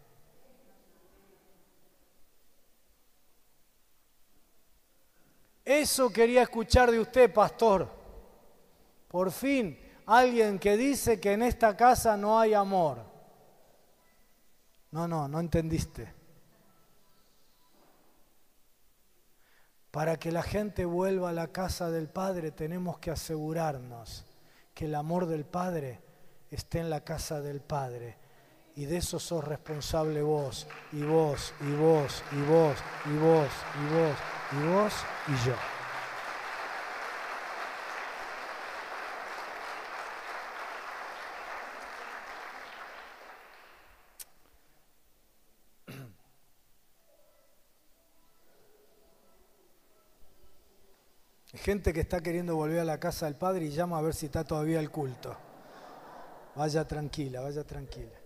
Eso quería escuchar de usted, pastor. Por fin, alguien que dice que en esta casa no hay amor. No entendiste. Para que la gente vuelva a la casa del Padre, tenemos que asegurarnos que el amor del Padre esté en la casa del Padre. Y de eso sos responsable vos, y vos, y vos, y vos, y vos, y vos, y vos, y yo. Hay gente que está queriendo volver a la casa del Padre y llama a ver si está todavía el culto. Vaya tranquila, vaya tranquila.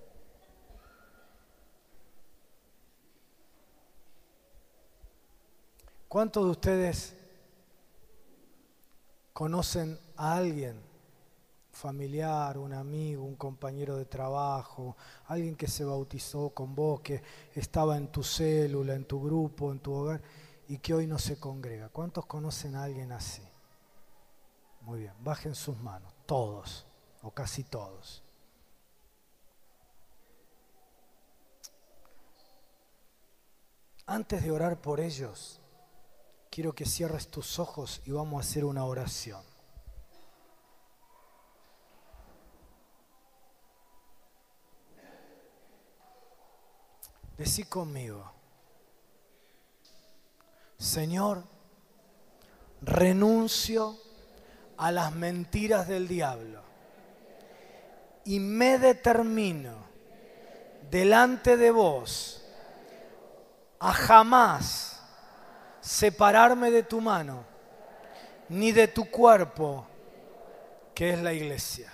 ¿Cuántos de ustedes conocen a alguien, familiar, un amigo, un compañero de trabajo, alguien que se bautizó con vos, que estaba en tu célula, en tu grupo, en tu hogar, y que hoy no se congrega? ¿Cuántos conocen a alguien así? Muy bien, bajen sus manos, todos, o casi todos. Antes de orar por ellos, quiero que cierres tus ojos y vamos a hacer una oración. Decí conmigo: Señor, renuncio a las mentiras del diablo y me determino delante de vos a jamás separarme de tu mano ni de tu cuerpo, que es la iglesia.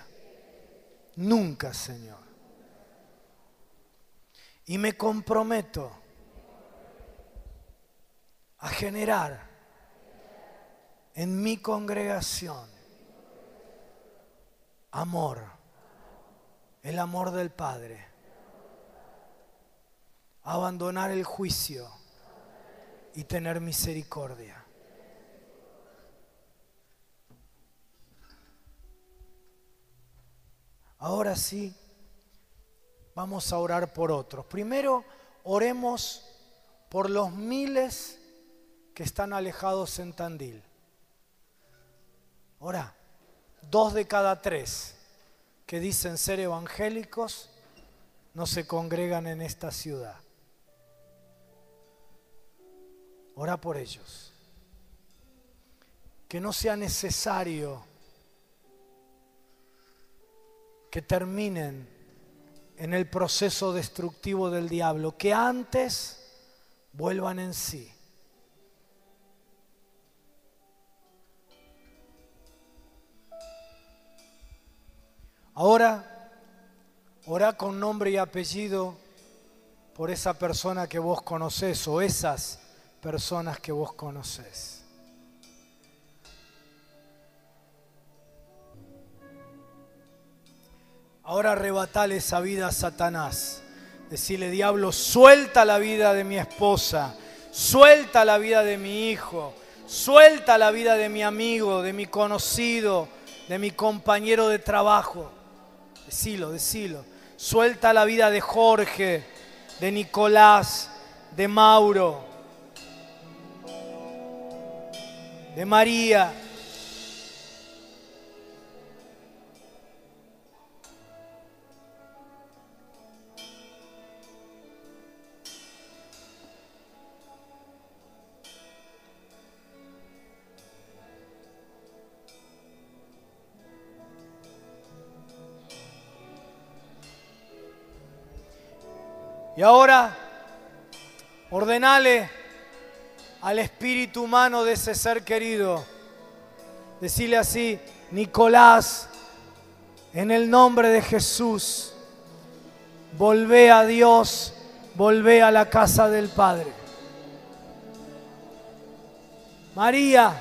Nunca, Señor. Y me comprometo a generar en mi congregación amor, el amor del Padre, abandonar el juicio y tener misericordia. Ahora sí, vamos a orar por otros. Primero, oremos por los miles que están alejados en Tandil. Ora, 2 de cada 3 que dicen ser evangélicos no se congregan en esta ciudad. Ora por ellos. Que no sea necesario que terminen en el proceso destructivo del diablo, que antes vuelvan en sí. Ahora, orá con nombre y apellido por esa persona que vos conocés o esas personas que vos conocés. Ahora arrebatale esa vida a Satanás. Decirle: diablo, suelta la vida de mi esposa, suelta la vida de mi hijo, suelta la vida de mi amigo, de mi conocido, de mi compañero de trabajo. Decilo, decilo. Suelta la vida de Jorge, de Nicolás, de Mauro, de María. Y ahora, ordenale al espíritu humano de ese ser querido. Decirle así: Nicolás, en el nombre de Jesús, volvé a Dios, volvé a la casa del Padre. María,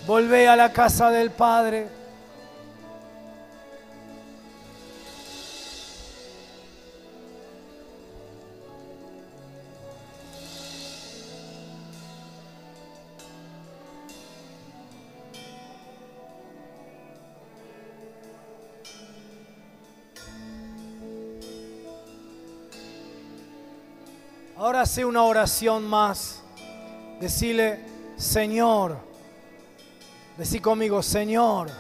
volvé a la casa del Padre. Ahora hace una oración más. Decile: Señor, decí conmigo: Señor,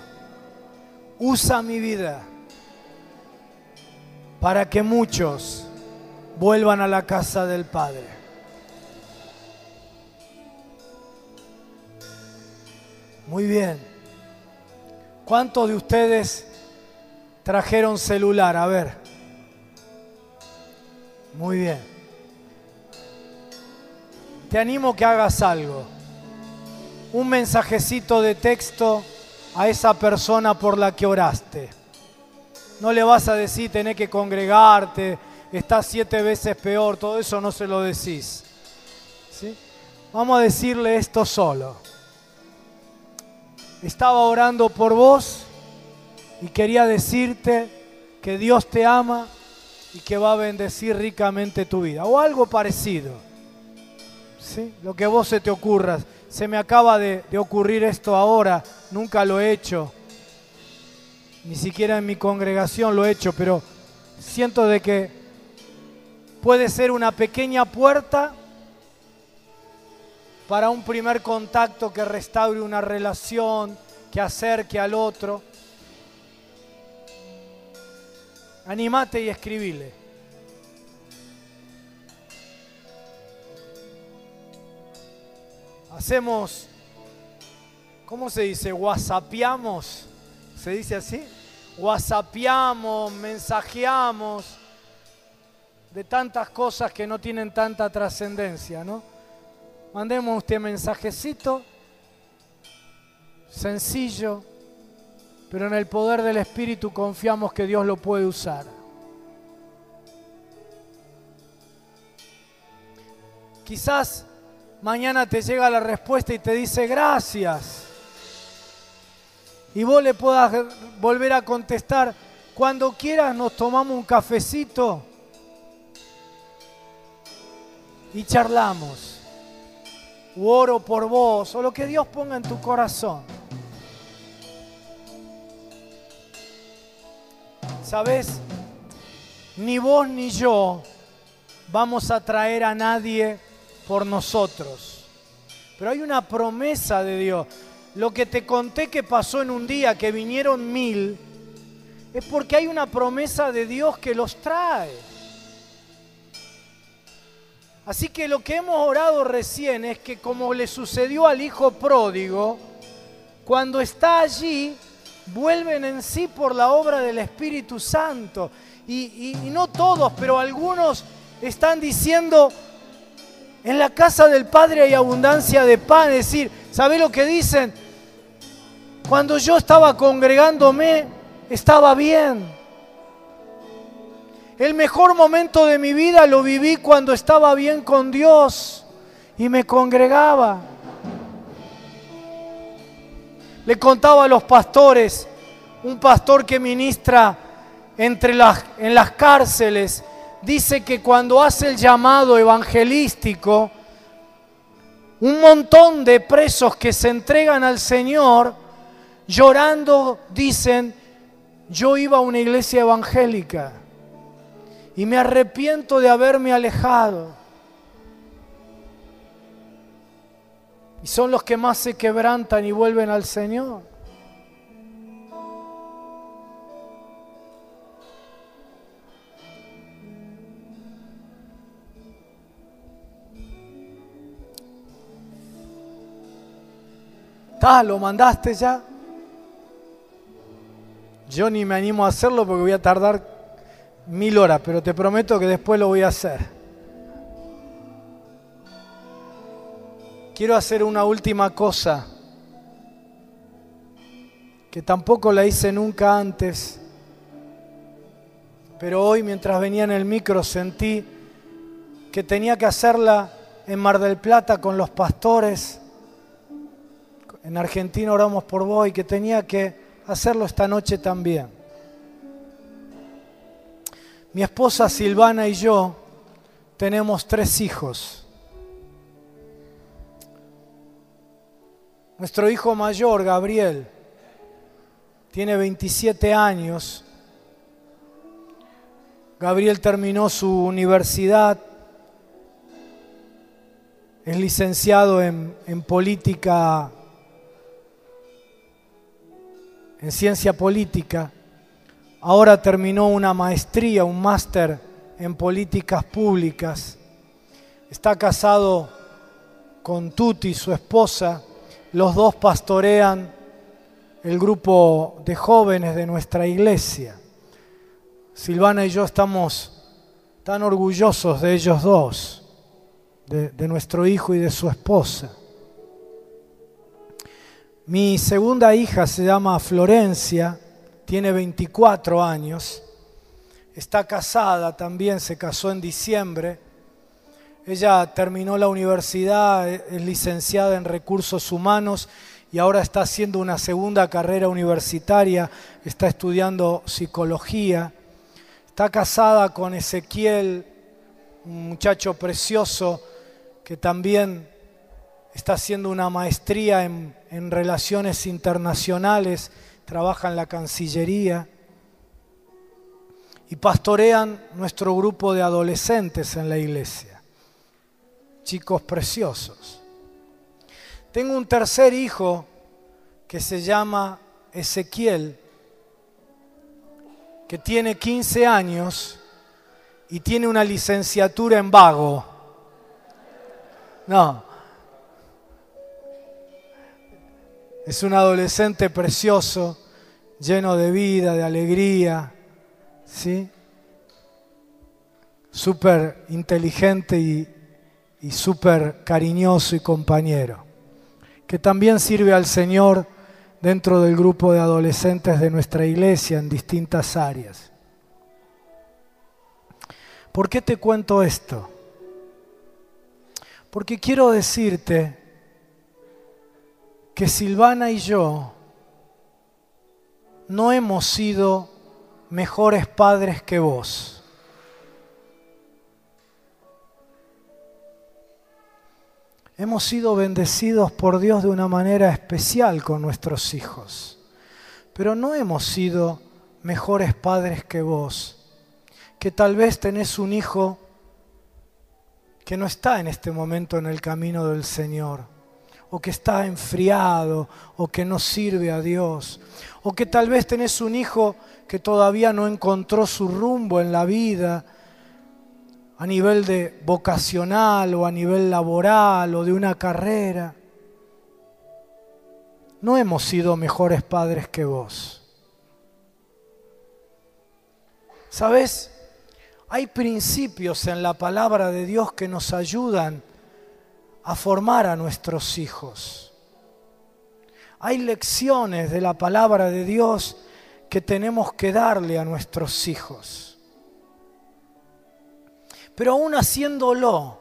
usa mi vida para que muchos vuelvan a la casa del Padre. Muy bien. ¿Cuántos de ustedes trajeron celular? A ver. Muy bien. Te animo que hagas algo. Un mensajecito de texto a esa persona por la que oraste. No le vas a decir: tenés que congregarte, estás 7 veces peor. Todo eso no se lo decís. ¿Sí? Vamos a decirle esto solo. Estaba orando por vos y quería decirte que Dios te ama y que va a bendecir ricamente tu vida. O algo parecido. ¿Sí? Lo que vos se te ocurra. Se me acaba de ocurrir esto ahora, nunca lo he hecho, ni siquiera en mi congregación lo he hecho, pero siento de que puede ser una pequeña puerta para un primer contacto que restaure una relación, que acerque al otro. Animate y escribile. Hacemos, ¿cómo se dice? ¿Whatsappeamos? ¿Se dice así? Whatsappeamos, mensajeamos de tantas cosas que no tienen tanta trascendencia, ¿no? Mandemos usted mensajecito, sencillo, pero en el poder del Espíritu confiamos que Dios lo puede usar. Quizás mañana te llega la respuesta y te dice gracias. Y vos le puedas volver a contestar, cuando quieras nos tomamos un cafecito y charlamos. O oro por vos, o lo que Dios ponga en tu corazón. ¿Sabes? Ni vos ni yo vamos a traer a nadie por nosotros. Pero hay una promesa de Dios. Lo que te conté que pasó en un día, que vinieron 1000, es porque hay una promesa de Dios que los trae. Así que lo que hemos orado recién es que, como le sucedió al hijo pródigo, cuando está allí, vuelven en sí por la obra del Espíritu Santo. Y no todos, pero algunos están diciendo, en la casa del Padre hay abundancia de pan. Es decir, ¿sabés lo que dicen? Cuando yo estaba congregándome, estaba bien. El mejor momento de mi vida lo viví cuando estaba bien con Dios y me congregaba. Le contaba a los pastores, un pastor que ministra en las cárceles, dice que cuando hace el llamado evangelístico, un montón de presos que se entregan al Señor, llorando, dicen, yo iba a una iglesia evangélica y me arrepiento de haberme alejado. Y son los que más se quebrantan y vuelven al Señor. ¿Lo mandaste ya? Yo ni me animo a hacerlo porque voy a tardar 1000 horas, pero te prometo que después lo voy a hacer. Quiero hacer una última cosa, que tampoco la hice nunca antes, pero hoy mientras venía en el micro sentí que tenía que hacerla en Mar del Plata con los pastores. En Argentina oramos por vos y que tenía que hacerlo esta noche también. Mi esposa Silvana y yo tenemos 3 hijos. Nuestro hijo mayor, Gabriel, tiene 27 años. Gabriel terminó su universidad, es licenciado en política, en ciencia política. Ahora terminó una maestría, un máster en políticas públicas. Está casado con Tuti, su esposa. Los dos pastorean el grupo de jóvenes de nuestra iglesia. Silvana y yo estamos tan orgullosos de ellos dos, de nuestro hijo y de su esposa. Mi segunda hija se llama Florencia, tiene 24 años, está casada también, se casó en diciembre. Ella terminó la universidad, es licenciada en recursos humanos y ahora está haciendo una segunda carrera universitaria, está estudiando psicología. Está casada con Ezequiel, un muchacho precioso que también está haciendo una maestría en relaciones internacionales, trabaja en la Cancillería. y pastorean nuestro grupo de adolescentes en la iglesia. Chicos preciosos. Tengo un tercer hijo que se llama Ezequiel, que tiene 15 años y tiene una licenciatura en vago. No. Es un adolescente precioso, lleno de vida, de alegría, ¿sí? Súper inteligente y súper cariñoso y compañero, que también sirve al Señor dentro del grupo de adolescentes de nuestra iglesia en distintas áreas. ¿Por qué te cuento esto? Porque quiero decirte que Silvana y yo no hemos sido mejores padres que vos. Hemos sido bendecidos por Dios de una manera especial con nuestros hijos, pero no hemos sido mejores padres que vos, que tal vez tenés un hijo que no está en este momento en el camino del Señor, o que está enfriado, o que no sirve a Dios, o que tal vez tenés un hijo que todavía no encontró su rumbo en la vida, a nivel de vocacional o a nivel laboral o de una carrera. No hemos sido mejores padres que vos. ¿Sabés? Hay principios en la palabra de Dios que nos ayudan a formar a nuestros hijos. Hay lecciones de la palabra de Dios que tenemos que darle a nuestros hijos. Pero aún haciéndolo,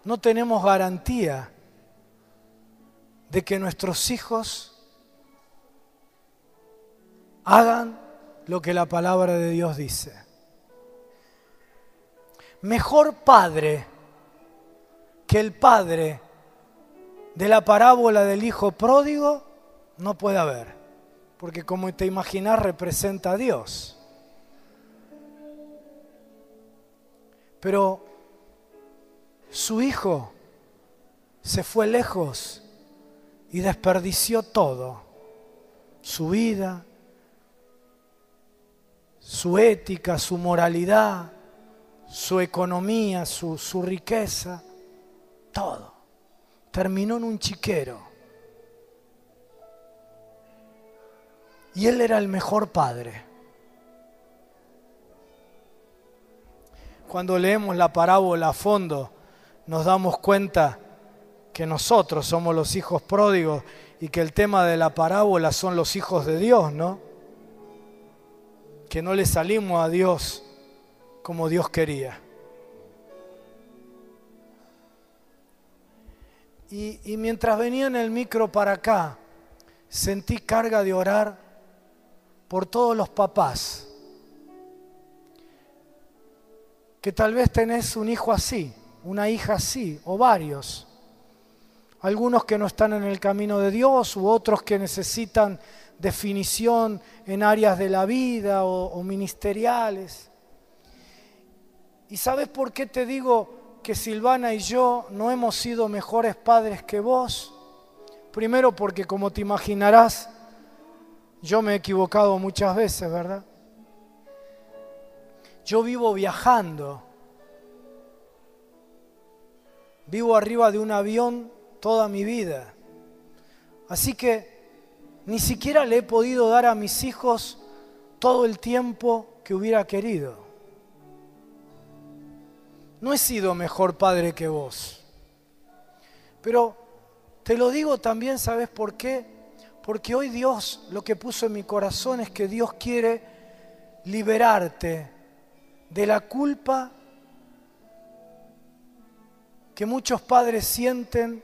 no tenemos garantía de que nuestros hijos hagan lo que la palabra de Dios dice. Mejor padre que el padre de la parábola del hijo pródigo no puede haber, porque como te imaginas representa a Dios. Pero su hijo se fue lejos y desperdició todo, su vida, su ética, su moralidad, su economía, su riqueza, todo. Terminó en un chiquero. Y él era el mejor padre. Cuando leemos la parábola a fondo, nos damos cuenta que nosotros somos los hijos pródigos y que el tema de la parábola son los hijos de Dios, ¿no? Que no le salimos a Dios como Dios quería. Y mientras venía en el micro para acá, sentí carga de orar por todos los papás. Que tal vez tenés un hijo así, una hija así, o varios. Algunos que no están en el camino de Dios, u otros que necesitan definición en áreas de la vida o ministeriales. ¿Y sabes por qué te digo que Silvana y yo no hemos sido mejores padres que vos? Primero porque, como te imaginarás, yo me he equivocado muchas veces, ¿verdad? Yo vivo viajando. Vivo arriba de un avión toda mi vida. Así que ni siquiera le he podido dar a mis hijos todo el tiempo que hubiera querido. No he sido mejor padre que vos. Pero te lo digo también, ¿sabes por qué? Porque hoy Dios, lo que puso en mi corazón es que Dios quiere liberarte de la culpa que muchos padres sienten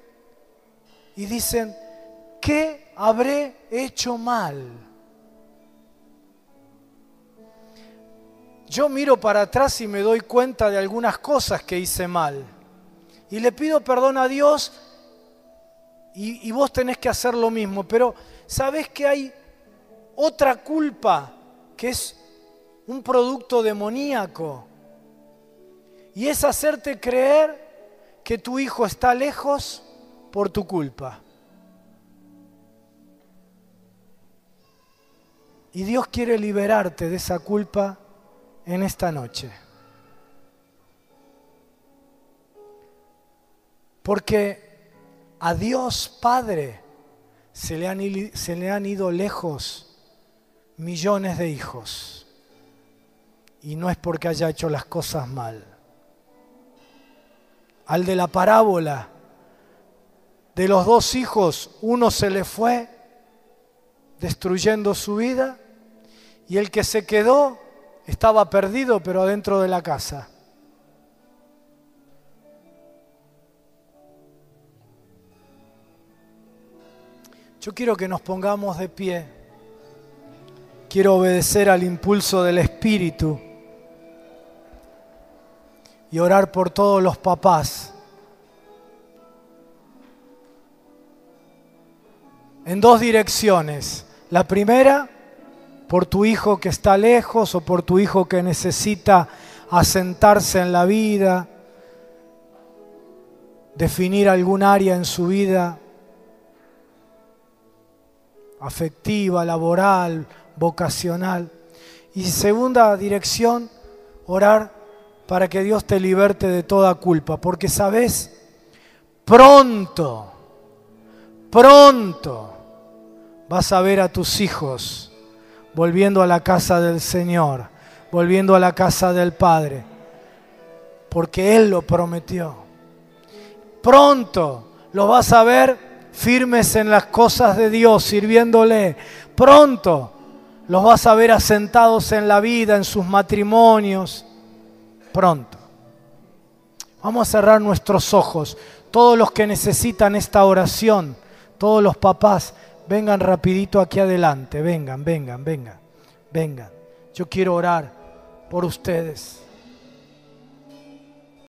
y dicen, ¿qué habré hecho mal? Yo miro para atrás y me doy cuenta de algunas cosas que hice mal. Y le pido perdón a Dios y vos tenés que hacer lo mismo. Pero ¿sabés que hay otra culpa que es un producto demoníaco. Y es hacerte creer que tu hijo está lejos por tu culpa. Y Dios quiere liberarte de esa culpa en esta noche. Porque a Dios Padre se le han ido lejos millones de hijos. Y no es porque haya hecho las cosas mal. Al de la parábola de los 2 hijos, uno se le fue destruyendo su vida y el que se quedó estaba perdido pero adentro de la casa. Yo quiero que nos pongamos de pie. Quiero obedecer al impulso del Espíritu y orar por todos los papás. En 2 direcciones. La primera, por tu hijo que está lejos o por tu hijo que necesita asentarse en la vida, definir algún área en su vida afectiva, laboral, vocacional. Y segunda dirección, orar para que Dios te liberte de toda culpa, porque sabes, pronto vas a ver a tus hijos volviendo a la casa del Señor, volviendo a la casa del Padre, porque Él lo prometió. Pronto los vas a ver firmes en las cosas de Dios, sirviéndole. Pronto los vas a ver asentados en la vida, en sus matrimonios. Pronto. Vamos a cerrar nuestros ojos. Todos los que necesitan esta oración, todos los papás, vengan rapidito aquí adelante. Vengan. Yo quiero orar por ustedes.